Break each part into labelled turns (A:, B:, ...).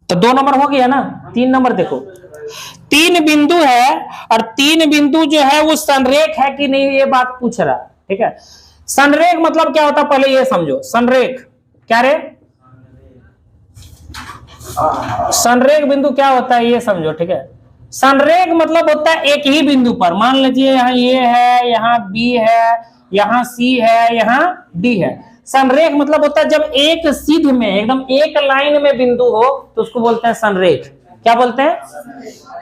A: तो 2 नंबर हो गया ना। 3 नंबर देखो, 3 बिंदु है और 3 बिंदु जो है वो संरेख है कि नहीं, ये बात पूछ रहा। ठीक है, संरेख मतलब क्या होता है पहले ये समझो। संरेख क्या रे, संरेख बिंदु क्या होता है ये समझो। ठीक है, संरेख मतलब होता है एक ही बिंदु पर, मान लीजिए यहाँ ये है, यहाँ बी है, यहाँ सी है, यहाँ डी है। संरेख मतलब होता है जब एक सीध में, एकदम एक लाइन में बिंदु हो तो उसको बोलते हैं संरेख। क्या बोलते हैं?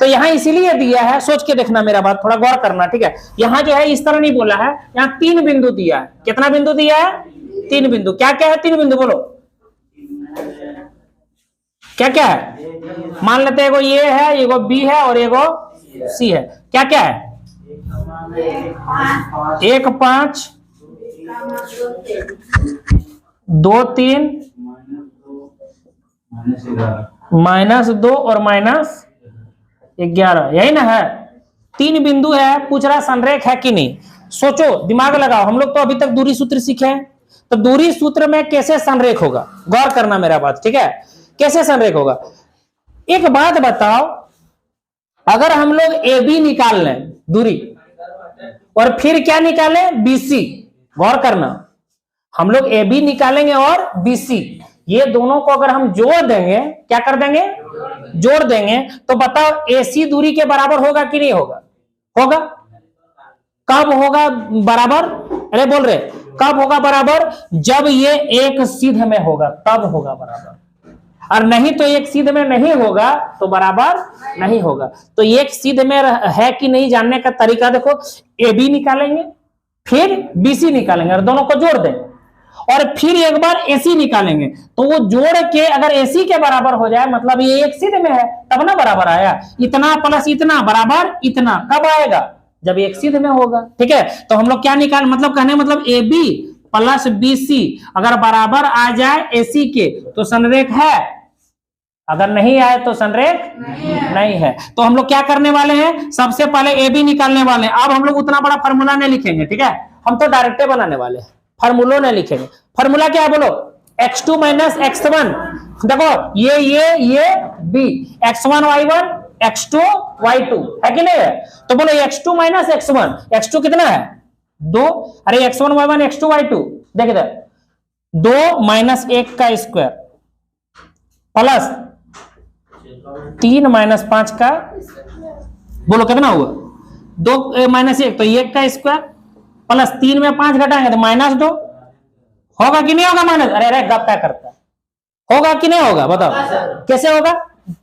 A: तो यहाँ इसीलिए दिया है, सोच के देखना मेरा बात, थोड़ा गौर करना। ठीक है, यहाँ जो है इस तरह नहीं बोला है, यहाँ 3 बिंदु दिया है। कितना बिंदु दिया है? 3 बिंदु। क्या क्या है 3 बिंदु बोलो, क्या क्या है? मान लेते हैं एगो ये है, एगो बी है और एगो सी है। क्या क्या है? 1 5 2 3 -2 और -11, यही ना है। 3 बिंदु है, पूछ रहा संरेख है कि नहीं। सोचो, दिमाग लगाओ। हम लोग तो अभी तक दूरी सूत्र सीखे हैं, तो दूरी सूत्र में कैसे संरेख होगा, गौर करना मेरा बात। ठीक है, कैसे संरेख होगा? एक बात बताओ, अगर हम लोग ए बी निकाल लें दूरी और फिर क्या निकालें, बीसी, गौर करना, हम लोग ए बी निकालेंगे और बीसी, ये दोनों को अगर हम जोड़ देंगे, क्या कर देंगे, जोड़ देंगे, तो बताओ एसी दूरी के बराबर होगा कि नहीं होगा? होगा। कब होगा बराबर? अरे बोल रहे, कब होगा बराबर? जब ये एक सीध में होगा तब होगा बराबर, और नहीं तो एक सीध में नहीं होगा तो बराबर नहीं होगा। तो एक सीध में है कि नहीं जानने का तरीका देखो, ए बी निकालेंगे, फिर बीसी निकालेंगे और दोनों को जोड़ देंगे, और फिर एक बार एसी निकालेंगे, तो वो जोड़ के अगर एसी के बराबर हो जाए मतलब ये एक सीध में है, तब ना बराबर आया। इतना प्लस इतना बराबर इतना, कब आएगा? जब एक सीध में होगा। ठीक है, तो हम लोग क्या निकाल, मतलब कहने मतलब ए बी प्लस बीसी अगर बराबर आ जाए एसी के तो संरेख है, अगर नहीं आए तो संरेख नहीं है। तो हम लोग क्या करने वाले हैं, सबसे पहले ए बी निकालने वाले हैं। अब हम लोग उतना बड़ा फार्मूला नहीं लिखेंगे। ठीक है, हम तो डायरेक्टे बनाने वाले हैं, फार्मूलो नहीं लिखेंगे। फार्मूला क्या है बोलो, x2 - x1। देखो ये b, x1 y1 x2 y2 है कि नहीं है? तो बोलो x2 - x1, x2 कितना है? 2। अरे x1 y1 x2 y2 देख इधर, 2 - 1 का स्क्वायर प्लस 3 - 5 का, बोलो कितना हुआ? 2 - 1 तो 1 का स्क्वायर प्लस 3 में 5 घटाएंगे तो -2 होगा कि नहीं होगा? माइनस, अरे गप क्या करता है, होगा कि नहीं होगा बताओ? कैसे होगा?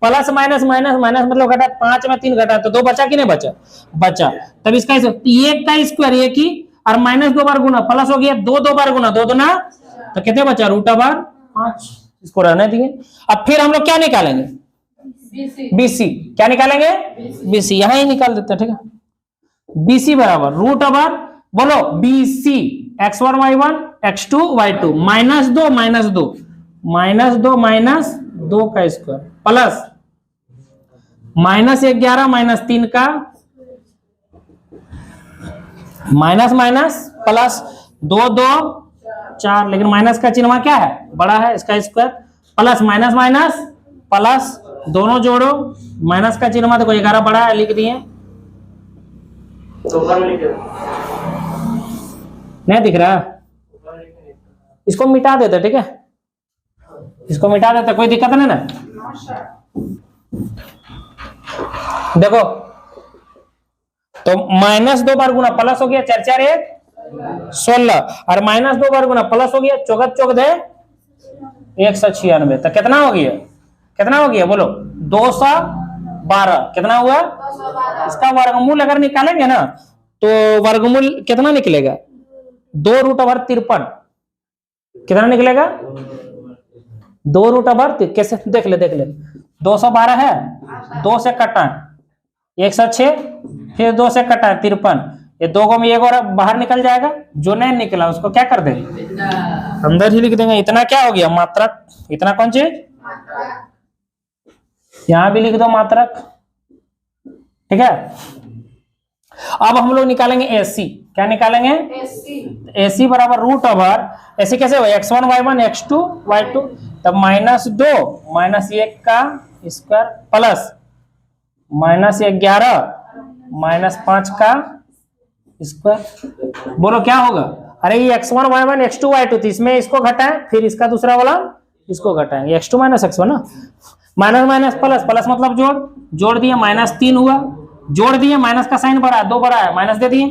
A: प्लस माइनस माइनस माइनस मतलब घटा, 5 में 3 घटा तो 2 बचा कि नहीं बचा? बचा। तब इसका 1 का स्क्वायर 1 ही, और -2 बार गुना प्लस हो गया, 2 बार गुना 2 दूना, तो कितने बचा? √5। इसको रहने दिए। अब फिर हम लोग क्या निकालेंगे? बीसी। क्या निकालेंगे? बीसी। यहां ही निकाल देते हैं। ठीक है, बीसी बराबर √, बोलो BC x1 y1 x2 y2 -2 -2 का स्क्वायर प्लस -11 -3 का माइनस प्लस 2 2 4, लेकिन माइनस का चिन्ह क्या है? बड़ा है, इसका square plus minus minus plus, दोनों जोड़ो, माइनस का चिन्ह देखो 11 बड़ा है, लिख दिए। नहीं दिख रहा, इसको मिटा देते। ठीक है, इसको मिटा देते, कोई दिक्कत नहीं ना। देखो तो -2 बार गुना प्लस हो गया, 4 4 1 16, और -2 बार गुना प्लस हो गया, 4 4 दे 196। तो कितना हो गया? कितना हो गया बोलो? 212। कितना हुआ? इसका वर्गमूल अगर निकालेंगे ना तो वर्गमूल कितना निकलेगा? 2√53। कितना निकलेगा? 2√53। कैसे? देख ले 212 है, 2 से कटा 106, फिर 2 से कटा 53, ये 2 को में 1 और बाहर निकल जाएगा, जो नहीं निकला उसको क्या कर देंगे? अंदर ही लिख देंगे। इतना क्या हो गया? मात्रक। इतना कौन चीज? यहां भी लिख दो मात्रक। ठीक है, अब हम लोग निकालेंगे एसी। क्या निकालेंगे? एसी बराबर √, एसी कैसे हो? x1 y1 x2 y2, तब -2 -1 का स्क्वायर प्लस -11 -5 का स्क्वायर। बोलो क्या होगा? अरे ये x1 y1 x2 y2 थी, इसमें इसको घटाएं, फिर इसका दूसरा वाला इसको घटाएंगे, x2 - x1 ना, माइनस माइनस प्लस, प्लस मतलब जोड़ दिए, -3 हुआ, जोड़ दिए, माइनस का साइन बड़ा, 2 बड़ा है, माइनस दे दिए,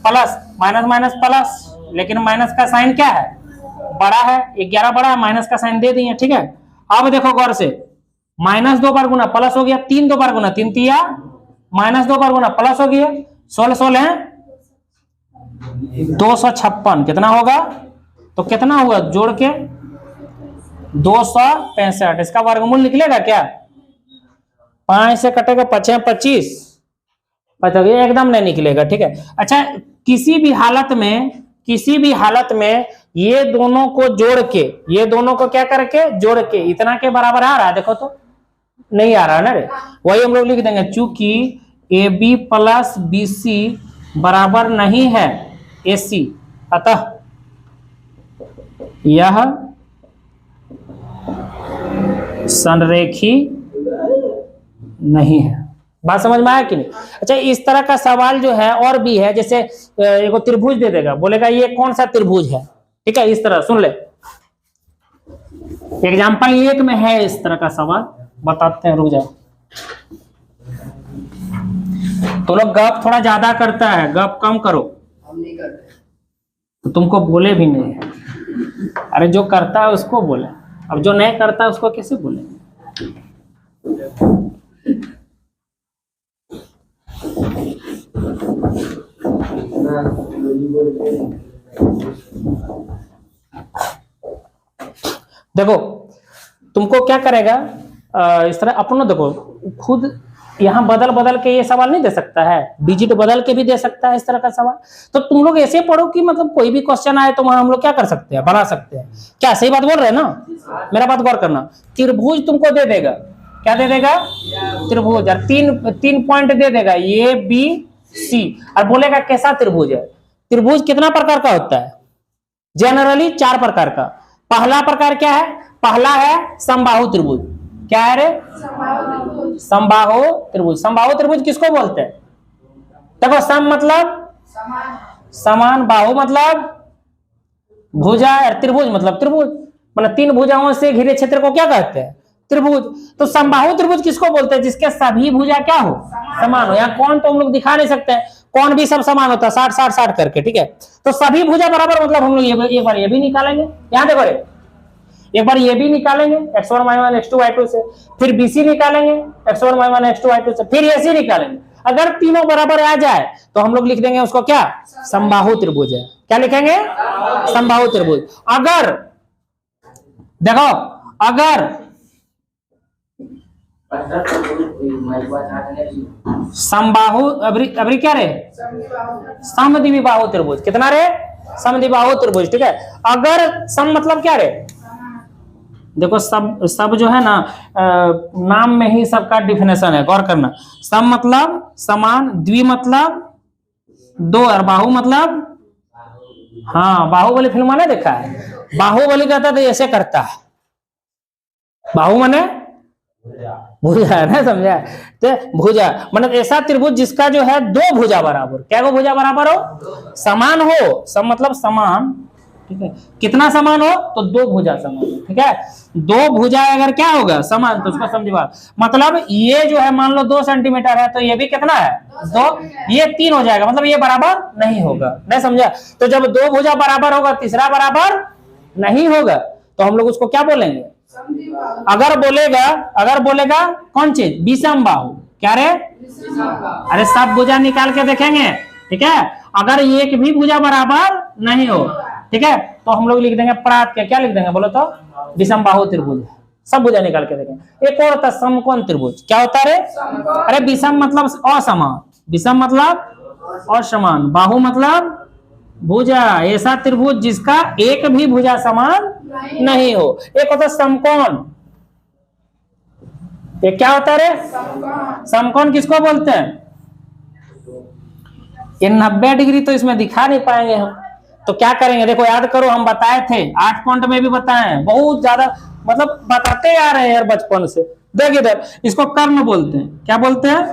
A: प्लस माइनस माइनस प्लस, लेकिन माइनस का साइन क्या है? बड़ा है, 11 बड़ा है, माइनस का साइन दे दिए, ठीक है। अब देखो गौर से, -2 बार गुना प्लस हो गया, 3 2 बार गुना 3 तिया, -2 बार गुना प्लस हो गया, 16 है 256, कितना होगा? तो कितना हुआ जोड़ के? 265। इसका वर्गमूल निकलेगा क्या? 5 से कटेगा 5 है 25, एकदम नहीं निकलेगा, ठीक है। अच्छा, किसी भी हालत में ये दोनों को जोड़ के, ये दोनों को क्या करके जोड़ के इतना के बराबर आ रहा है, देखो तो नहीं आ रहा है ना रे, वही हम लोग लिख देंगे, चूंकि AB प्लस BC बराबर नहीं है AC, अतः यह संरेखी नहीं है। बात समझ में आया कि नहीं? अच्छा, इस तरह का सवाल जो है और भी है, जैसे एक त्रिभुज दे देगा, बोलेगा ये कौन सा त्रिभुज है, ठीक है। इस तरह सुन ले, एग्जाम्पल 1 में है इस तरह का सवाल, बताते हैं, रुक जाओ। तो लोग गप थोड़ा ज्यादा करता है, गप कम करो। हम नहीं करते, तो तुमको बोले भी नहीं है। अरे जो करता है उसको बोले, अब जो नहीं करता है उसको कैसे बोले? देखो तुमको क्या करेगा, इस तरह अपना देखो, खुद यहाँ बदल के ये सवाल नहीं दे सकता है, डिजिट बदल के भी दे सकता है इस तरह का सवाल। तो तुम लोग ऐसे पढ़ो कि मतलब कोई भी क्वेश्चन आए तो वहां हम लोग क्या कर सकते हैं, बना सकते हैं। क्या सही बात बोल रहे हैं ना? मेरा बात गौर करना। त्रिभुज तुमको दे देगा, क्या दे देगा? त्रिभुज, और तीन पॉइंट दे देगा, ABC, और बोलेगा कैसा त्रिभुज है। त्रिभुज कितना प्रकार का होता है? जनरली 4 प्रकार का। पहला प्रकार क्या है? पहला है समबाहु त्रिभुज। क्या है रे? समबाहु त्रिभुज। समबाहु त्रिभुज किसको बोलते हैं? देखो, सम मतलब समान, बाहु मतलब भुजा, और त्रिभुज मतलब त्रिभुज, मतलब 3 भुजाओं से घिरे क्षेत्र को क्या कहते हैं? त्रिभुज। तो समबाहु त्रिभुज किसको बोलते हैं? जिसके सभी भुजा क्या हो? समान हो। यहाँ कौन तो हम लोग दिखा नहीं सकते हैं, कौन भी सब समान होता है, 60-60-60 करके, ठीक है। तो सभी भुजा बराबर मतलब हम लोग एक बार ये भी निकालेंगे, यहाँ देखो रे, एक बार ये भी निकालेंगे x1 y1 x2 y2 से, फिर BC निकालेंगे x1 y1 x2 y2 से, फिर AC निकालेंगे। अगर तीनों बराबर आ जाए तो हम लोग लिख देंगे उसको क्या? समबाहु त्रिभुज है। क्या लिखेंगे? समबाहु त्रिभुज। अगर देखो, अगर समबाहु, अभी क्या रे? समद्विबाहु त्रिभुज। कितना रे? समद्विबाहु त्रिभुज, ठीक है। अगर सम मतलब क्या रे? देखो, सब जो है ना, नाम में ही सबका डिफिनेशन है, गौर करना। सम मतलब समान, द्वि मतलब 2, और बाहु मतलब, हाँ, बाहुबली फिल्म ने देखा है, बाहुबली कहता तो ऐसे करता है, बाहु माने भुजा, ना समझा? तो भुजा मतलब ऐसा त्रिभुज जिसका जो है 2 भुजा बराबर। क्या वो भुजा बराबर हो? समान हो। सम मतलब समान, ठीक है। कितना समान हो? तो 2 भुजा समान, ठीक है। 2 भुजा अगर क्या होगा? समान, तो उसका समझिए, मतलब ये जो है मान लो 2 सेंटीमीटर है, तो ये भी कितना है? 2, ये 3 हो जाएगा, मतलब ये बराबर नहीं होगा, नहीं समझा? तो जब 2 भुजा बराबर होगा, तीसरा बराबर नहीं होगा, तो हम लोग उसको क्या बोलेंगे? अगर बोलेगा कौन चीज? विषम बाहु। क्या रे? अरे सब भुजा निकाल के देखेंगे, ठीक है। अगर एक भी भुजा बराबर नहीं हो, ठीक है, तो हम लोग लिख देंगे प्रात के, क्या लिख देंगे बोलो तो? विषम बाहु त्रिभुज। सब भुजा निकाल के देखेंगे। एक और होता है समकोण त्रिभुज। क्या होता है रे? अरे विषम मतलब असमान, विषम मतलब असमान, बाहु मतलब भुजा, ऐसा त्रिभुज जिसका एक भी भुजा समान नहीं हो। एक होता है समकोण। ये क्या होता है रे? समकोण किसको बोलते हैं? ये 90 डिग्री तो इसमें दिखा नहीं पाएंगे हम, तो क्या करेंगे? देखो याद करो, हम बताए थे 8 पॉइंट में भी बताए, बहुत ज्यादा मतलब बताते आ रहे हैं यार बचपन से। देख इधर, इसको कर्ण बोलते हैं। क्या बोलते हैं?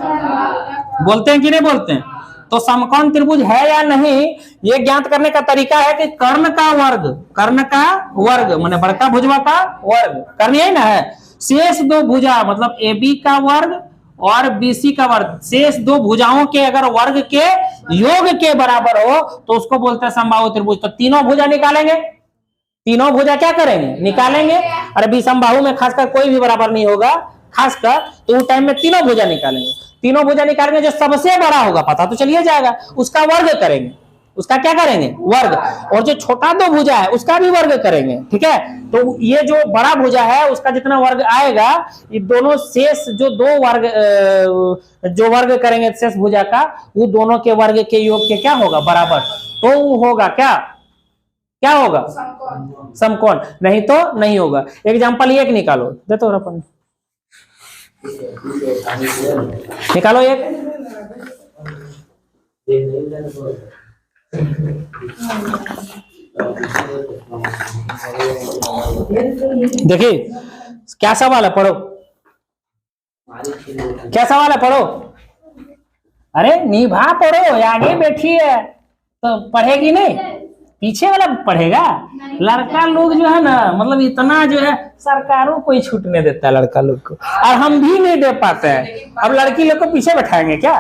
A: बोलते हैं कि नहीं बोलते हैं? तो समकोण त्रिभुज है या नहीं, ये ज्ञात करने का तरीका है कि कर्ण का वर्ग, कर्ण का वर्ग माने बड़का भुजवा का वर्ग, कर्ण यही ना है। शेष दो भुजा मतलब ए बी का वर्ग और बीसी का वर्ग, शेष दो भुजाओं के अगर वर्ग के योग के बराबर हो तो उसको बोलते हैं समबाहु त्रिभुज। तो तीनों भुजा निकालेंगे, तीनों भुजा क्या करेंगे? निकालेंगे। अरे विषमबाहु में खासकर कोई भी बराबर नहीं होगा, खासकर तो उस टाइम में तीनों भुजा निकालेंगे। तीनों भुजा निकालेंगे, जो सबसे बड़ा होगा पता तो चलिए जाएगा, उसका वर्ग करेंगे। उसका क्या करेंगे? वर्ग। और जो छोटा दो भुजा है उसका भी वर्ग करेंगे। ठीक है, तो ये जो बड़ा भुजा है उसका जितना वर्ग आएगा, ये दोनों शेष जो दो वर्ग जो वर्ग करेंगे शेष भुजा का, वो दोनों के वर्ग के योग के क्या होगा? बराबर। तो वो होगा क्या? क्या होगा? समकोण। नहीं तो नहीं होगा। एग्जाम्पल एक निकालो, दे तो अपन निकालो एक। देखिए क्या सवाल है, पढ़ो। क्या सवाल है, पढ़ो। अरे निभा पढ़ो, आगे बैठी है तो पढ़ेगी नहीं, पीछे वाला पढ़ेगा। लड़का लोग जो है ना, मतलब इतना जो है सरकारों को ही छूटने देता है लड़का लोग को, और हम भी नहीं दे पाते हैं। अब लड़की लोग को पीछे बैठाएंगे क्या?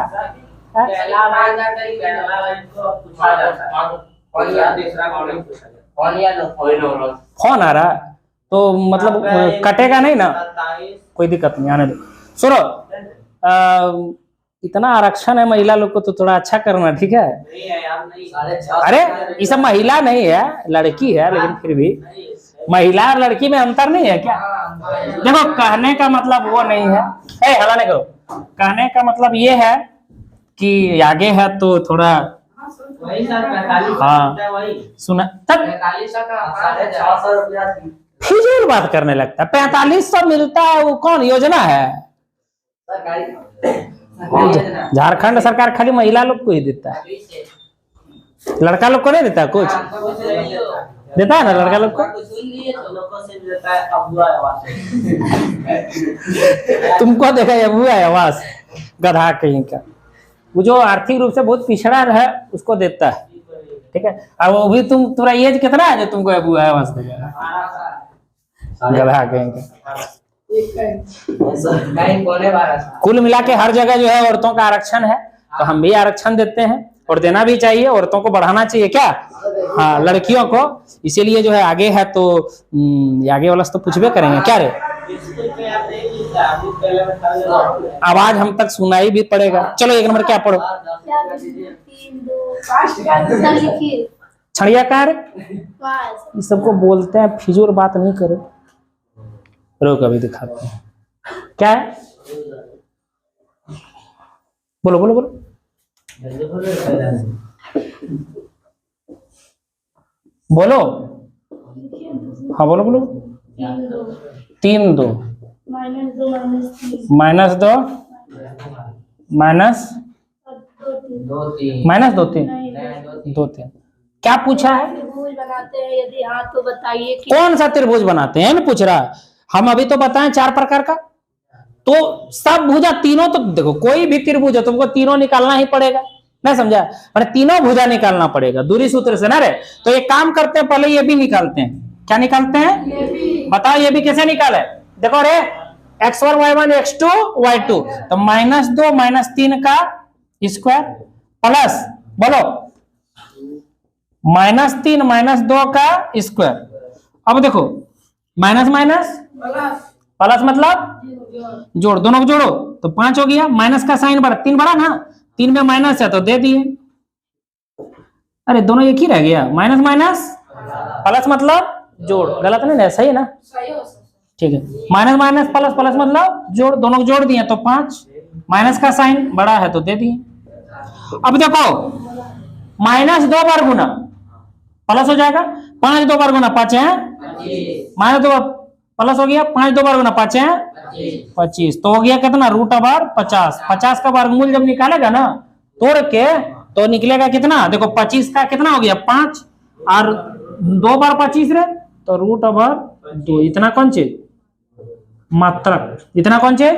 A: फोन आ रहा तो मतलब कटेगा नहीं ना, कोई दिक्कत नहीं, आने दो। सुनो, इतना आरक्षण है महिला लोग को तो थोड़ा अच्छा करना, ठीक है? अरे ये सब महिला नहीं है, लड़की है, लेकिन फिर भी महिला और लड़की में अंतर नहीं है क्या? देखो कहने का मतलब वो नहीं है, हला नहीं करो। कहने का मतलब ये है कि आगे है तो थोड़ा हाँ सुना तब फिजूल बात करने लगता है। 4500 मिलता है, वो कौन योजना है? झारखंड सरकार खाली महिला लोग को ही देता है, लड़का लोग को नहीं देता कुछ? देता है ना लड़का लोग को। तुमको देखा ये बुआ आवास गधा कहीं का, वो जो आर्थिक रूप से बहुत पिछड़ा है उसको देता है। ठीक है, और वो भी तुम्हारा एज कितना है जो तुमको बुआ आवास देगा? गधा कहीं का। कुल मिला के हर जगह जो है औरतों का आरक्षण है, तो हम भी आरक्षण देते हैं और देना भी चाहिए, औरतों को बढ़ाना चाहिए क्या? हाँ, लड़कियों को। इसीलिए जो है आगे है तो आगे वाला तो पूछबे करेंगे क्या रे? आवाज हम तक सुनाई भी पड़ेगा। चलो एक नंबर क्या पढ़ो? छड़िया कार ये सबको बोलते हैं, फिजूल बात नहीं करो। रोक अभी दिखाते हैं क्या है। बोलो बोलो बोलो। बोलो हाँ बोलो बोलो। 3 2 -2 -2 -2 3 क्या पूछा है?
B: त्रिभुज बनाते हैं यदि हाँ तो बताइए कि
A: कौन सा त्रिभुज बनाते हैं ना पूछ रहा। हम अभी तो बताएं 4 प्रकार का, तो सब भुजा तीनों, तो देखो कोई भी त्रिभुज है तुमको तीनों निकालना ही पड़ेगा, नहीं समझा? मैंने तीनों भुजा निकालना पड़ेगा दूरी सूत्र से ना रे। तो एक काम करते हैं, पहले ये भी निकालते हैं। क्या निकालते हैं बताओ? ये भी कैसे निकाले? देखो रे, x1 y1 x2 y2, तो -2 -3 का स्क्वायर प्लस बोलो -3 -2 का स्क्वायर। अब देखो माइनस माइनस प्लस मतलब जोड़, दोनों को जोड़ो तो 5 हो गया। माइनस का साइन बड़ा, 3 बड़ा ना, 3 में माइनस है तो दे दिए। अरे दोनों एक ही रह गया, माइनस माइनस प्लस मतलब जोड़, गलत नहीं ना? सही है ना? ठीक है, माइनस माइनस प्लस प्लस मतलब जोड़, दोनों को जोड़ दिए तो 5। माइनस का साइन बड़ा है तो दे दिए। अब देखो -2 बार गुना प्लस हो जाएगा, 5 2 बार गुना 5 है, -2 प्लस हो गया, 5 2 बार गुना 5 है 25, तो हो गया कितना? √50। 50 का वर्गमूल जब निकालेगा ना तोड़ के तो निकलेगा कितना? देखो 25 का कितना हो गया? 5 और 2 बार 25 रे, तो √2। इतना कौन चीज? मात्रक, इतना कौन चे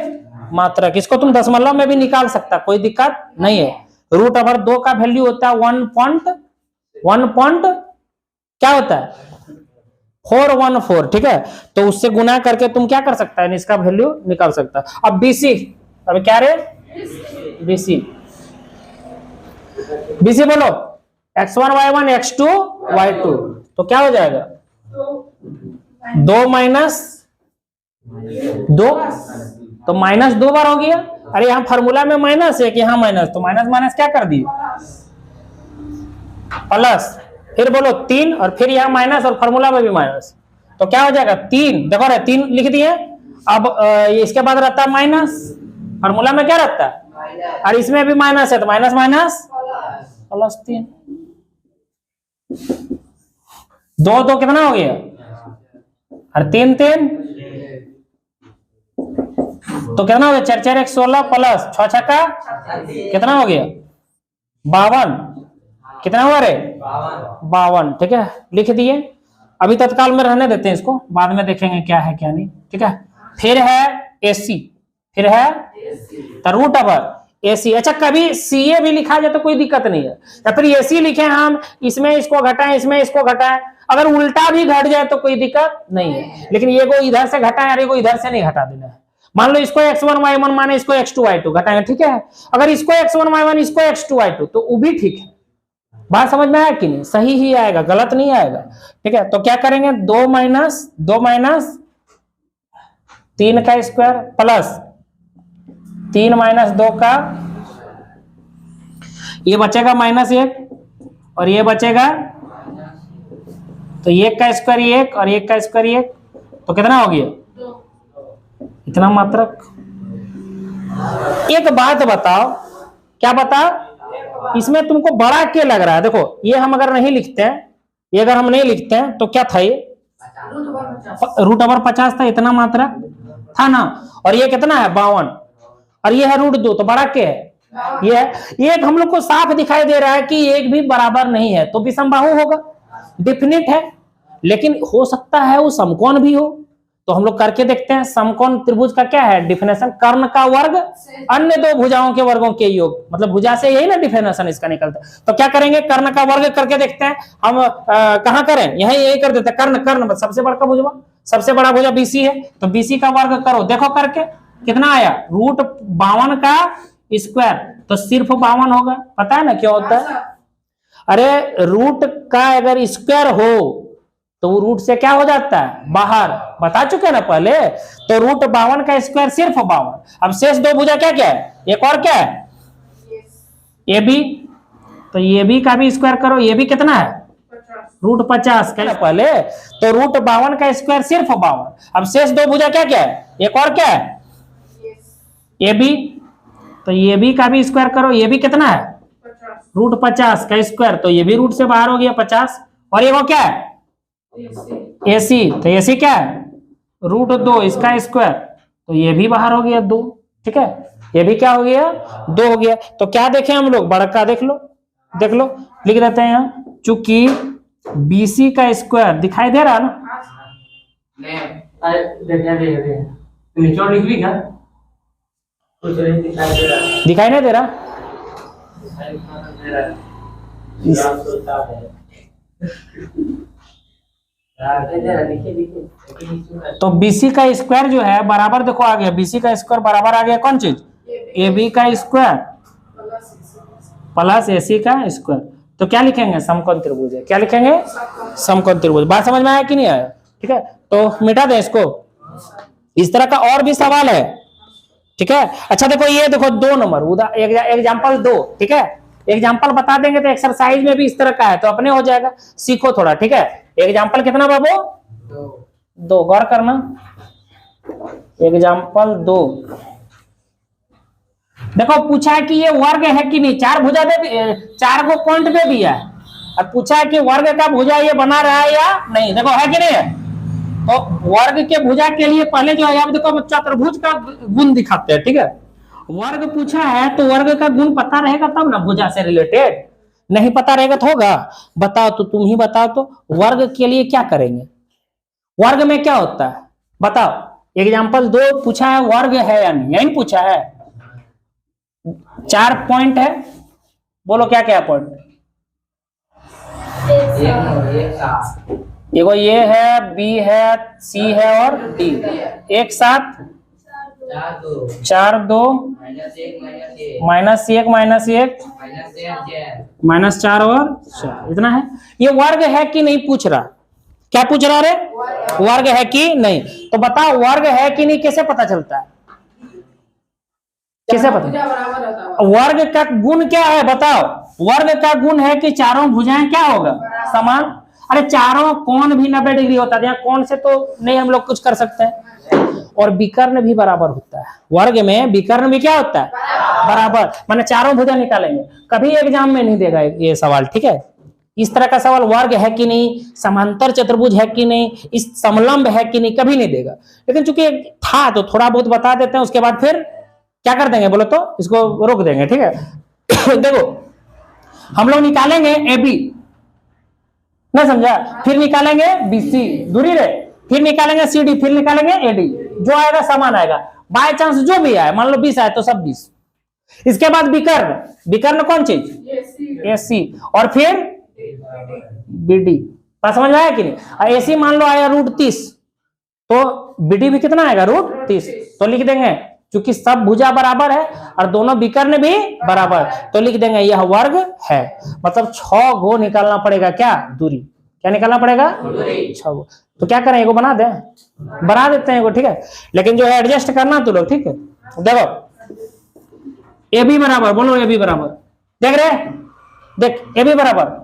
A: मात्रक। इसको तुम दशमलव में भी निकाल सकता, कोई दिक्कत नहीं है। रूट ओवर 2 का वैल्यू होता है 1 क्या होता है 414, ठीक है। तो उससे गुना करके तुम क्या कर सकता है, इसका वैल्यू निकाल सकता है। अब बीसी, अब क्या रे बीसी, बीसी बोलो x1 y1 x2 y2, तो क्या हो जाएगा 2 माइनस 2, तो माइनस 2 बार हो गया। अरे यहाँ फार्मूला में माइनस है कि यहाँ माइनस, तो माइनस माइनस क्या कर दिए प्लस, फिर बोलो 3 और फिर यहाँ माइनस और फार्मूला में भी माइनस, तो क्या हो जाएगा 3, देखो रे 3 लिख दिए। अब इसके बाद रहता है माइनस, फार्मूला में क्या रहता है और इसमें भी माइनस है, तो माइनस माइनस प्लस 3, 2 2 कितना हो गया और 3 3, तो कितना हो गया 4 4 1 16 प्लस 6 6 का कितना हो गया 52, कितना हुआ रे 52, ठीक है लिख दिए। अभी तत्काल में रहने देते हैं इसको, बाद में देखेंगे क्या है क्या नहीं, ठीक है। फिर है एसी, फिर है तो रूट ओवर एसी। अच्छा कभी सीए भी लिखा जाए तो कोई दिक्कत नहीं है, या फिर एसी लिखे हम, इसमें इसको घटाएं इसमें इसको घटाएं, अगर उल्टा भी घट जाए तो कोई दिक्कत नहीं है। लेकिन ये को इधर से घटाएं और ये को इधर से नहीं घटा देना है। मान लो इसको x1 y1 माने इसको x2 y2 घटाएंगे, ठीक है। अगर इसको x1 y1 इसको x2 y2 तो वो भी ठीक है। बात समझ में आया कि नहीं, सही ही आएगा, गलत नहीं आएगा, ठीक है। तो क्या करेंगे 2 माइनस 3 का स्क्वायर प्लस 3 माइनस 2 का, ये बचेगा -1 और ये बचेगा, तो 1 का स्क्वायर 1 और 1 का स्क्वायर 1, तो कितना हो गया इतना मात्रक। एक बात बताओ, क्या बताओ, इसमें तुमको बड़ा के लग रहा है, देखो ये हम अगर नहीं लिखते हैं, ये अगर हम नहीं लिखते हैं तो क्या था, ये रूट ओवर 50 था, इतना मात्रक था ना। और ये कितना है 52 और ये है √2, तो बड़ा के है ये है। एक हम लोग को साफ दिखाई दे रहा है कि एक भी बराबर नहीं है, तो विषमबाहु होगा, डेफिनिट है। लेकिन हो सकता है वो समकोण भी हो, तो हम लोग करके देखते हैं। समकोण त्रिभुज का क्या है डिफिनेशन, कर्ण का वर्ग अन्य दो भुजाओं के वर्गों के योग, मतलब भुजा से यही ना डिफिनेशन इसका निकलता है। तो क्या करेंगे, कर्ण का वर्ग करके देखते हैं हम। कहां करें, यही कर देते हैं। कर्ण कर्ण सबसे बड़ा भुजा, सबसे बड़ा भुजा बीसी है, तो बीसी का वर्ग करो, देखो करके कितना आया √52 का स्क्वायर, तो सिर्फ 52 होगा। पता है ना क्या होता है, अरे रूट का अगर स्क्वायर हो तो वो रूट से क्या हो जाता है बाहर, बता चुके ना पहले। तो √52 का स्क्वायर सिर्फ 52। अब शेष दो भुजा क्या क्या है, एक और क्या है ये भी, तो ये भी का भी स्क्वायर करो, ये भी कितना है √50 का पहले। तो √52 का स्क्वायर सिर्फ 52। अब शेष दो भुजा क्या क्या है, एक और क्या है ये भी, तो ये भी का भी स्क्वायर करो, ये भी कितना है √50 का स्क्वायर, तो ये भी रूट से बाहर हो गया 50। और ये वो क्या है एसी, तो एसी क्या है √2 इसका स्क्वायर, तो ये भी बाहर हो गया 2, ठीक है। ये भी क्या हो गया 2 हो गया। तो क्या देखें हम लोग, बड़ा देख लो, देख लो, लिख देते हैं यहाँ, चूंकि बीसी का स्क्वायर दिखाई दे रहा ना, दिखाई नहीं दे रहा, तो बीसी का स्क्वायर जो है बराबर देखो आ गया, बीसी का स्क्वायर बराबर आ गया कौन चीज, ए बी का स्क्वायर प्लस एसी का स्क्वायर। तो क्या लिखेंगे समकोण त्रिभुज है, क्या लिखेंगे समकोण त्रिभुज। बात समझ में आया कि नहीं आया, ठीक है। तो मिटा दें इसको। इस तरह का और भी सवाल है, ठीक है। अच्छा देखो, ये देखो 2 नंबर एग्जाम्पल 2, ठीक है। एग्जाम्पल बता देंगे तो एक्सरसाइज में भी इस तरह का है, तो अपने हो जाएगा, सीखो थोड़ा, ठीक है। एग्जाम्पल कितना बाबू 2, गौर करना। एग्जाम्पल 2 देखो, पूछा है कि ये वर्ग है कि नहीं, 4 भुजा दे, 4 को पॉइंट दे दिया है, और पूछा है कि वर्ग का भुजा ये बना रहा है या नहीं, देखो है कि नहीं है। तो वर्ग के भुजा के लिए पहले जो है, आप देखो चतुर्भुज का गुण दिखाते हैं, ठीक है। वर्ग पूछा है तो वर्ग का गुण पता रहेगा तब ना भुजा से रिलेटेड, नहीं पता रहेगा तो होगा। बताओ तो, तुम ही बताओ तो, वर्ग के लिए क्या करेंगे, वर्ग में क्या होता है बताओ, एग्जाम्पल 2 पूछा है वर्ग है या नहीं, यही पूछा है। 4 पॉइंट है, बोलो क्या क्या पॉइंट। देखो ये है, बी है, सी है और डी। एक साथ 4 2 -1 -4 और 4, इतना है। ये वर्ग है कि नहीं पूछ रहा, क्या पूछ रहा रे, वर्ग है कि नहीं। तो बताओ वर्ग है कि नहीं कैसे पता चलता है, कैसे पता। वर्ग का गुण क्या है बताओ। वर्ग का गुण है कि चारों भुजाएं क्या होगा, समान। अरे चारों कोण भी 90 डिग्री होता है, यहाँ कोण से तो नहीं हम लोग कुछ कर सकते हैं। और विकर्ण भी बराबर होता है, वर्ग में विकर्ण भी क्या होता है, बराबर। माने चारों भुजा निकालेंगे, कभी एग्जाम में नहीं देगा ये सवाल, ठीक है। इस तरह का सवाल वर्ग है कि नहीं, समांतर चतुर्भुज है कि नहीं, इस समलंब है कि नहीं, कभी नहीं देगा। लेकिन चूंकि था तो थोड़ा बहुत बता देते हैं, उसके बाद फिर क्या कर देंगे बोलो तो इसको रोक देंगे, ठीक है। देखो हम लोग निकालेंगे ए बी, ना समझा, फिर निकालेंगे बीसी दूरी रे, फिर निकालेंगे सी डी, फिर निकालेंगे एडी। जो आएगा समान आएगा, बाय चांस जो भी आए, मान लो 20 आए तो सब 20। इसके बाद विकर्ण, विकर्ण कौन चीज, एसी, और फिर बीडी। समझ में आया कि नहीं। एसी मान लो आया √30, तो बीडी भी कितना आएगा √30। तो लिख देंगे क्योंकि सब भुजा बराबर है और दोनों विकर्ण भी बराबर, तो लिख देंगे यह वर्ग है। मतलब 6 गो निकालना पड़ेगा, क्या दूरी, क्या निकालना पड़ेगा 6 गो। तो क्या करें, एगो बना दें, बना देते हैं एगो, ठीक है। लेकिन जो है एडजस्ट करना तो लोग, ठीक है। देखो ए बी बराबर, बोलो ए बी बराबर, देख रहे, देख ए बी बराबर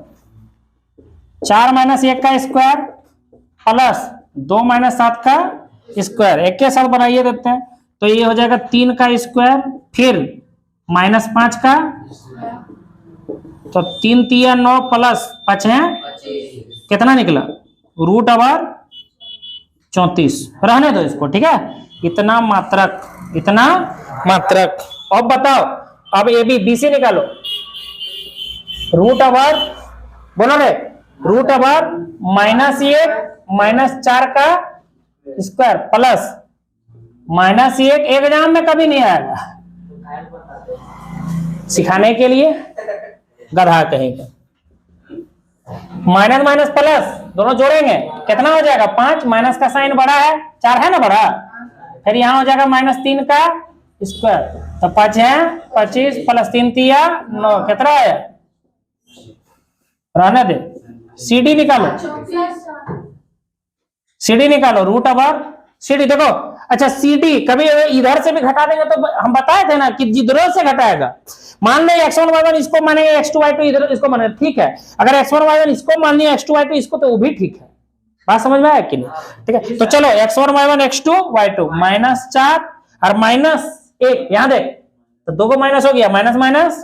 A: 4 - 1 का स्क्वायर प्लस 2 - 7 का स्क्वायर, एक के साथ बनाइए देते हैं। तो ये हो जाएगा 3 का स्क्वायर, फिर -5 का, तो 3 3 9 प्लस 5 है कितना निकला, √34। रहने दो इसको, ठीक है। इतना मात्रक, इतना मात्रक। अब बताओ, अब ए बी बी सी निकालो, √, बोलो रे, √-1 -4 का स्क्वायर प्लस -1। एग्जाम में कभी नहीं आएगा, सिखाने के लिए, गधा कहीं का। माइनस माइनस प्लस दोनों जोड़ेंगे, कितना हो जाएगा 5, माइनस का साइन बड़ा है, 4 है ना बड़ा, फिर यहां हो जाएगा -3 का स्क्वायर, तो 5 है 25 प्लस 3 3 9, कितना है, रहने दे। सीडी निकालो, सीडी निकालो, √CD देखो। अच्छा सीडी कभी इधर से भी घटा देंगे तो हम बताए थे ना कि जिधरों से घटाएगा। मान लो x1 y1 इसको मानेंगे, x2 y2 इधर इसको मानेंगे, ठीक है। अगर x1 y1 इसको मान लिया, x2 y2 इसको, तो वो भी ठीक है। बात समझ में आया कि नहीं, ठीक है। तो चलो x1 y1 x2 y2 -4 और -1, यहां देख तो 2 को माइनस हो गया, माइनस माइनस,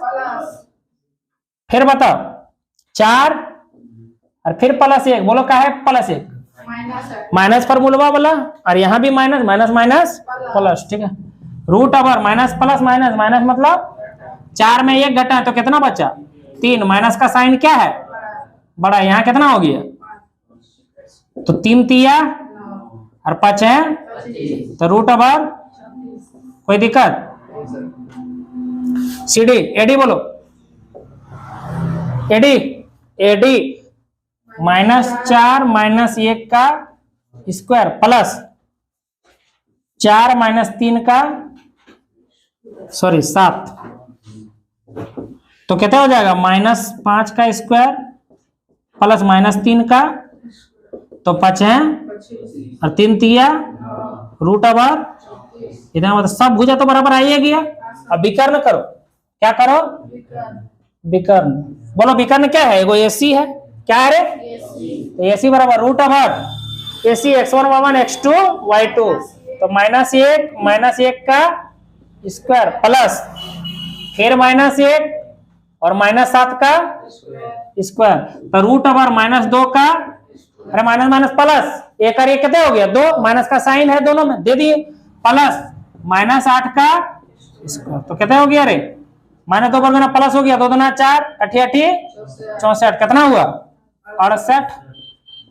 A: फिर बताओ 4 और फिर +1, बोलो क्या है +1, माइनस फॉर्मूला वाला, और यहां भी माइनस माइनस माइनस प्लस, ठीक है। √, माइनस प्लस माइनस, माइनस मतलब 4 में 1 घटा तो कितना बचा 3, माइनस का साइन क्या है बड़ा, यहां कितना हो गया, तो 3 3 और 5 है, तो √, कोई दिक्कत। CD एडी बोलो, एडी एडी -4 -1 का स्क्वायर प्लस 4 -3 का, सॉरी 7, तो कितना हो जाएगा -5 का स्क्वायर प्लस -3 का, तो 5 है और 3 3 √, इतना मतलब सब भुजा तो बराबर आइए गया। अब विकर्ण करो, क्या करो विकर्ण, बोलो विकर्ण क्या है, वो एसी है, क्या है रे, एसी बराबर √, AC x1 y1 x2 y2, तो -1 का स्क्वायर प्लस फिर -1 और -7 का स्क्वायर, तो √-2 का, अरे माइनस माइनस प्लस, एक और एक कितने हो गया 2, माइनस का साइन है दोनों में दे दिए, प्लस -8 का स्क्वायर, तो कितने हो गया रे, -2 पर गुना प्लस हो गया, 2 दूना 4, 8 8 64, कितना हुआ 68।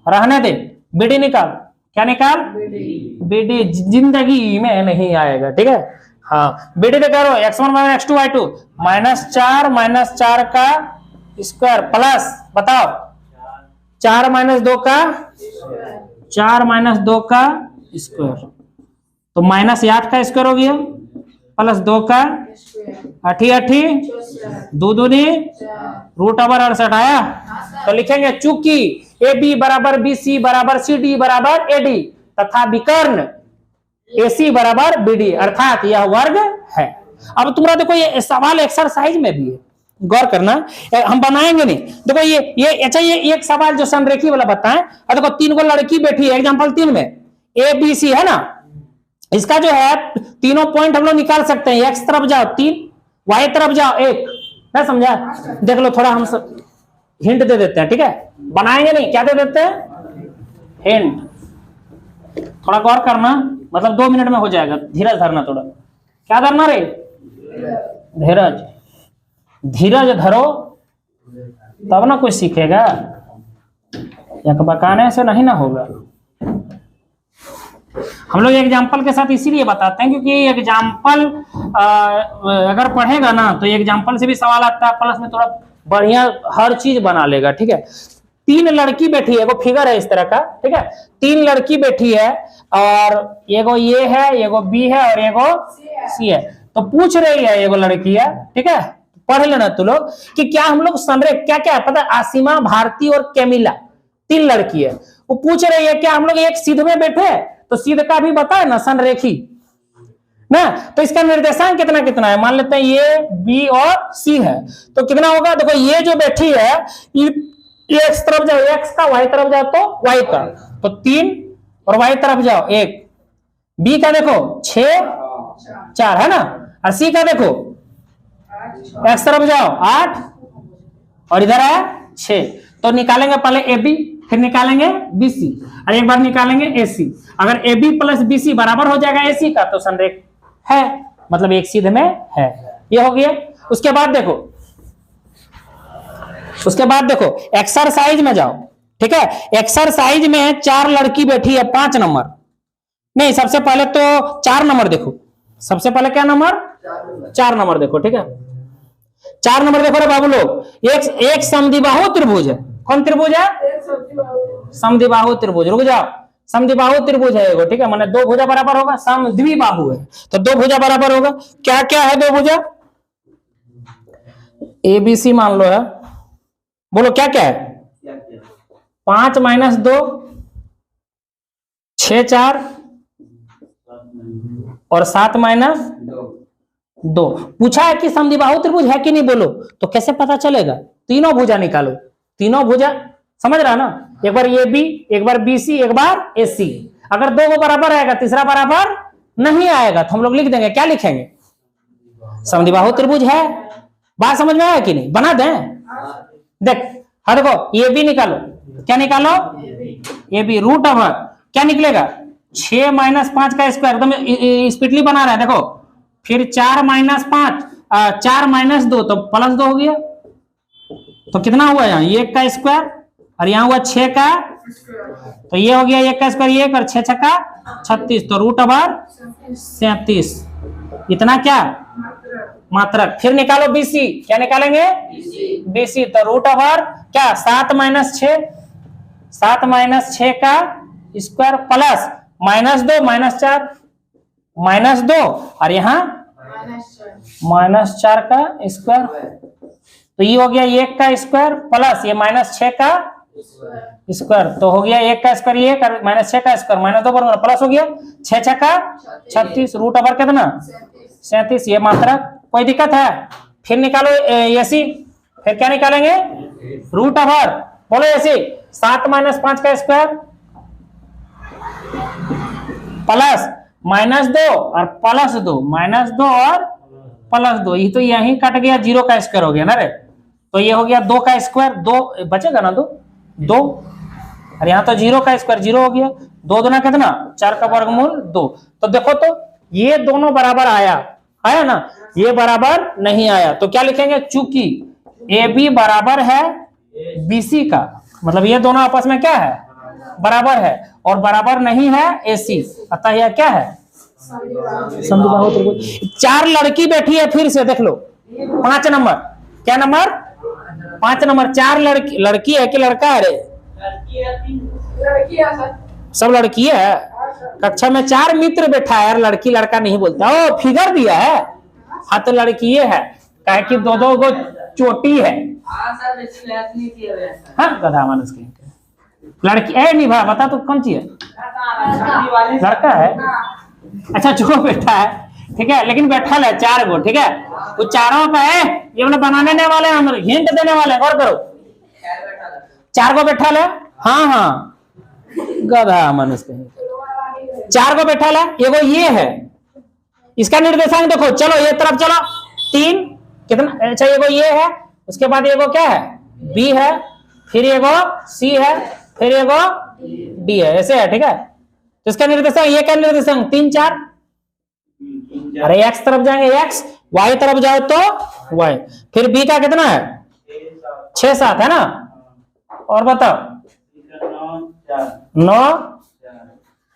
A: रहने दे, बीडी निकाल, क्या निकाल, BD जिंदगी में नहीं आएगा, ठीक है। हाँ BD तो करो x1 माइनस x2 y2 -4 का स्क्वायर प्लस बताओ 4 - 2 का 4 - 2 का स्क्वायर, तो -8 का स्क्वायर हो गया प्लस 2 का 8 2 दूनी √68 आया। तो लिखेंगे चूंकि AB बराबर BC बराबर CD बराबर AD तथा विकर्ण AC बराबर BD अर्थात यह वर्ग है। अब तुम्हारा देखो ये सवाल एक्सरसाइज में भी है, गौर करना, हम बनाएंगे नहीं। देखो ये अच्छा, ये एक सवाल जो संरेखी वाला बताएं। और देखो 3 को लड़की बैठी है एग्जांपल 3 में ABC है ना, इसका जो है तीनों पॉइंट हम लोग निकाल सकते हैं। x तरफ जाओ 3, y तरफ जाओ 1, ना समझा। देख लो थोड़ा हम सब हिंट दे देते हैं, ठीक है, बनाएंगे नहीं, क्या दे देते हैं हिंट, थोड़ा गौर करना, मतलब 2 मिनट में हो जाएगा, धीरज धरना, थोड़ा क्या धरना रे, धीरज, धीरज धरो तब ना कुछ सीखेगा, बकाने से नहीं ना होगा। हम लोग एग्जाम्पल के साथ इसीलिए बताते हैं क्योंकि एग्जाम्पल अगर पढ़ेगा ना तो एग्जाम्पल से भी सवाल आता है, प्लस में थोड़ा बढ़िया हर चीज बना लेगा, ठीक है। 3 लड़की बैठी है, वो फिगर है इस तरह का, ठीक है। 3 लड़की बैठी है और एगो ये है, एगो बी है और एगो सी है। तो पूछ रही है एगो लड़की है, ठीक है, पढ़ लेना तू लोग कि क्या हम लोग संरेख क्या क्या है पता है, आसिमा, भारती और कैमिला 3 लड़की है। वो पूछ रही है क्या हम लोग एक सीध में बैठे, तो सीध का भी बता है ना संरेखी ना, तो इसका निर्देशांक कितना कितना है, मान लेते हैं ये बी और सी है, तो कितना होगा, देखो ये जो बैठी है ये एक्स तरफ जाओ एक्स का, वाई तरफ जाओ तो वाई का, तो 3 और वाई तरफ जाओ 1, बी का देखो 6 4 है ना, और सी का देखो एक्स तरफ जाओ 8 और इधर है 6, तो निकालेंगे पहले ए बी, फिर निकालेंगे BC और एक बार निकालेंगे AC। अगर AB प्लस BC बराबर हो जाएगा AC का तो संरेख है, मतलब एक सीध में है, ये हो गया। उसके बाद देखो एक्सरसाइज में जाओ, ठीक है। एक्सरसाइज में 4 लड़की बैठी है 5 नंबर, नहीं सबसे पहले तो 4 नंबर देखो, सबसे पहले क्या नंबर 4 नंबर देखो, ठीक है। 4 नंबर देखो रे बाबू लोग, एक समद्विबाहु त्रिभुज है, कौन त्रिभुज है, समद्विबाहु त्रिभुज, रुक जाओ, समद्विबाहु त्रिभुज है एगो, ठीक है, माने 2 भुजा बराबर होगा, समद्विबाहु है तो 2 भुजा बराबर होगा, क्या क्या है 2 भुजा, ABC मान लो है, बोलो क्या क्या है, 5 - 2 6 4 और 7 - 2। पूछा है कि समद्विबाहु त्रिभुज है कि नहीं, बोलो, तो कैसे पता चलेगा, तीनों भुजा निकालो, तीनों भुजा समझ रहा ना, एक बार ये बी, एक बार BC, एक बार AC। अगर 2 को बराबर आएगा, तीसरा बराबर नहीं आएगा तो हम लोग लिख देंगे, क्या लिखेंगे, समद्विबाहु त्रिभुज है। बात समझ में आया कि नहीं, बना दें, देख, हाँ देखो ये भी निकालो, क्या निकालो, ये भी √, क्या निकलेगा 6 - 5 का स्क्वायर, एकदम स्पीडली बना रहा है, देखो, फिर 4 - 5 4 - 2 तो +2 हो गया, तो कितना हुआ यहाँ 1 का स्क्वायर और यहाँ हुआ 6 का, तो ये हो गया 1 का स्क्वायर 1 और 6 6 का 36, तो √37, इतना क्या मात्रक। फिर निकालो BC, क्या निकालेंगे BC, तो √, क्या 7 - 6, 7 - 6 का स्क्वायर प्लस -2 -4 -2 और यहाँ -4 का स्क्वायर, तो ये हो गया 1 का स्क्वायर प्लस ये -6 का स्क्वायर, तो हो गया 1 का स्क्वायर 1 और -6 का स्क्वायर -2 पर प्लस हो गया 6 6 का 36, √, कितना 37, ये मात्रा, कोई दिक्कत है। फिर निकालो AC, फिर क्या निकालेंगे √, बोलो AC, 7 - 5 का स्क्वायर प्लस -2 और +2, -2 और +2, ये तो यहीं कट गया, 0 का स्क्वायर हो गया ना रे, तो ये हो गया 2 का स्क्वायर, 2 बचेगा ना 2 और यहाँ तो 0 का स्क्वायर 0 हो गया, 2 दूना कितना 4 का वर्गमूल 2। तो देखो तो ये दोनों बराबर आया ना, ये बराबर नहीं आया, तो क्या लिखेंगे, चूंकि AB बराबर है BC का, मतलब ये दोनों आपस में क्या है बराबर है और बराबर नहीं है AC, अतः यह क्या है? समद्विबाहु त्रिभुज। 4 लड़की बैठी है, फिर से देख लो 5 नंबर, क्या नंबर? 5 नंबर। 4 लड़की है कि लड़का है? रे सब लड़की है। कक्षा में 4 मित्र बैठा है यार, लड़की लड़का नहीं बोलता। ओ फिगर दिया है, हाँ तो लड़की ये है, कहे कि 2-2 गो चोटी है। हाँ गधा मानस के लड़की है नहीं भाई, बता तो कौन सी है? लड़का है। अच्छा जो बैठा है, ठीक है, लेकिन बैठा है 4 गो, ठीक है, वो चारों का है, ये मतलब बनाने वाले हम हिंट देने वाले, गौर करो। 4 गो बैठा है, हाँ हाँ गधा मनुष्य, 4 गो बैठा है, एगो ये है, इसका निर्देशांक देखो, चलो ये तरफ चलो, 3 कितना? अच्छा एगो ये है, उसके बाद एगो क्या है? B है, फिर एगो C है, फिर एगो D है, ऐसे है, ठीक है। तो इसका निर्देशांक, ये क्या निर्देशांक? 3 4। अरे x तरफ जाएंगे x, y तरफ जाओ तो y, फिर B का कितना है? 6 7 है ना, और बताओ 9,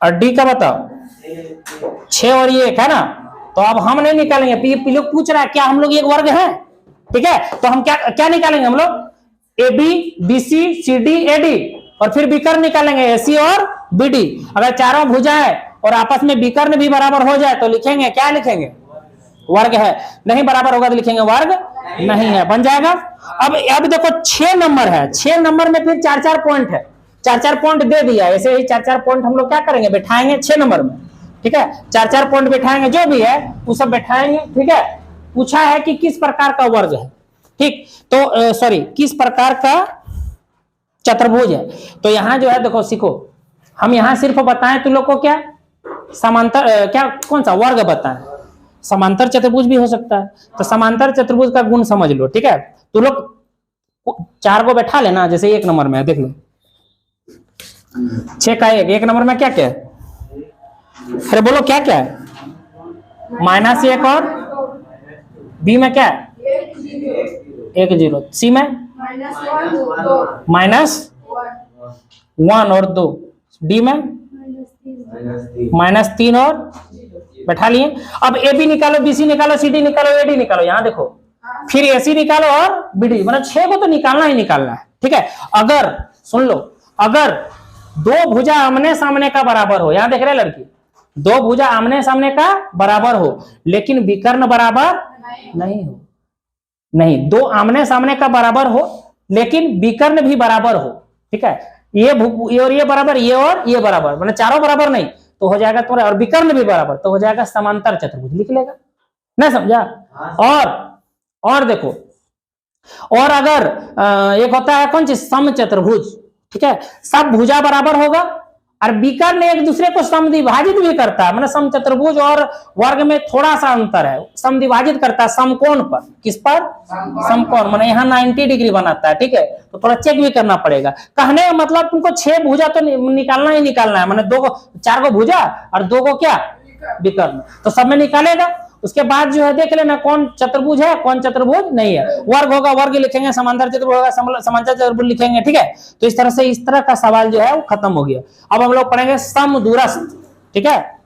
A: और D का बताओ 6 और ये 1 है ना। तो अब हम नहीं निकालेंगे, ये लोग पूछ रहा है क्या हम लोग एक वर्ग है, ठीक है, तो हम क्या क्या निकालेंगे? हम लोग AB BC CD AD, और फिर विकर्ण निकालेंगे AC और BD। अगर चारों भुजाएं और आपस में विकर्ण भी बराबर हो जाए तो लिखेंगे क्या? लिखेंगे वर्ग है। नहीं बराबर होगा तो लिखेंगे वर्ग नहीं है, बन जाएगा। अब देखो 6 नंबर है, 6 नंबर में फिर 4 4 पॉइंट है, 4 4 पॉइंट दे दिया, ऐसे ही 4 4 पॉइंट हम लोग क्या करेंगे? बैठाएंगे 6 नंबर में, ठीक है, 4 4 पॉइंट बैठाएंगे, जो भी है वो सब बैठाएंगे, ठीक है। पूछा है कि किस प्रकार का वर्ग है, ठीक, तो सॉरी किस प्रकार का चतुर्भुज है। तो यहां जो है देखो सीखो, हम यहां सिर्फ बताएं तुम लोग को क्या समांतर क्या कौन सा वर्ग बताएं, समांतर चतुर्भुज भी हो सकता है। तो समांतर चतुर्भुज का गुण समझ लो, ठीक है। तुम लोग 4 को बैठा लेना, जैसे 1 नंबर में देख लो 6 का 1 नंबर में क्या क्या है? अरे बोलो क्या क्या है? -1 और B में क्या है? 1 0, C में -1 और 2, D में -3 और बैठा लिए। अब AB निकालो, BC निकालो, CD निकालो, AD निकालो, यहां देखो, फिर AC निकालो और BD, मतलब 6 को तो निकालना ही निकालना है, ठीक है। अगर सुन लो, अगर 2 भुजा आमने सामने का बराबर हो, यहां देख रहे लड़की, 2 भुजा आमने सामने का बराबर हो लेकिन विकर्ण बराबर नहीं हो, नहीं 2 आमने सामने का बराबर हो लेकिन विकर्ण भी बराबर हो, ठीक है, ये और ये बराबर, ये और ये बराबर, मतलब चारों बराबर नहीं तो हो जाएगा तुम्हारा, और विकर्ण भी बराबर तो हो जाएगा समांतर चतुर्भुज, लिख लेगा, नहीं समझा। और देखो, और अगर एक होता है कौन चीज? सम चतुर्भुज, ठीक है, सब भुजा बराबर होगा और विकर्ण एक दूसरे को समद्विभाजित भी करता है, मतलब सम चतुर्भुज और वर्ग में थोड़ा सा अंतर है, समद्विभाजित करता है समकोण पर, किस पर? समकोण, माने यहाँ 90 डिग्री बनाता है, ठीक है, तो थोड़ा चेक भी करना पड़ेगा। कहने का मतलब तुमको 6 भुजा तो निकालना ही निकालना है, माने 4 को भुजा और 2 को क्या? विकर्ण, तो सब में निकालेगा। उसके बाद जो है देख लेना कौन चतुर्भुज है कौन चतुर्भुज नहीं है, वर्ग होगा वर्ग लिखेंगे, समांतर चतुर्भुज होगा समांतर चतुर्भुज लिखेंगे, ठीक है। तो इस तरह से इस तरह का सवाल जो है वो खत्म हो गया। अब हम लोग पढ़ेंगे समदूरस्थ, ठीक है।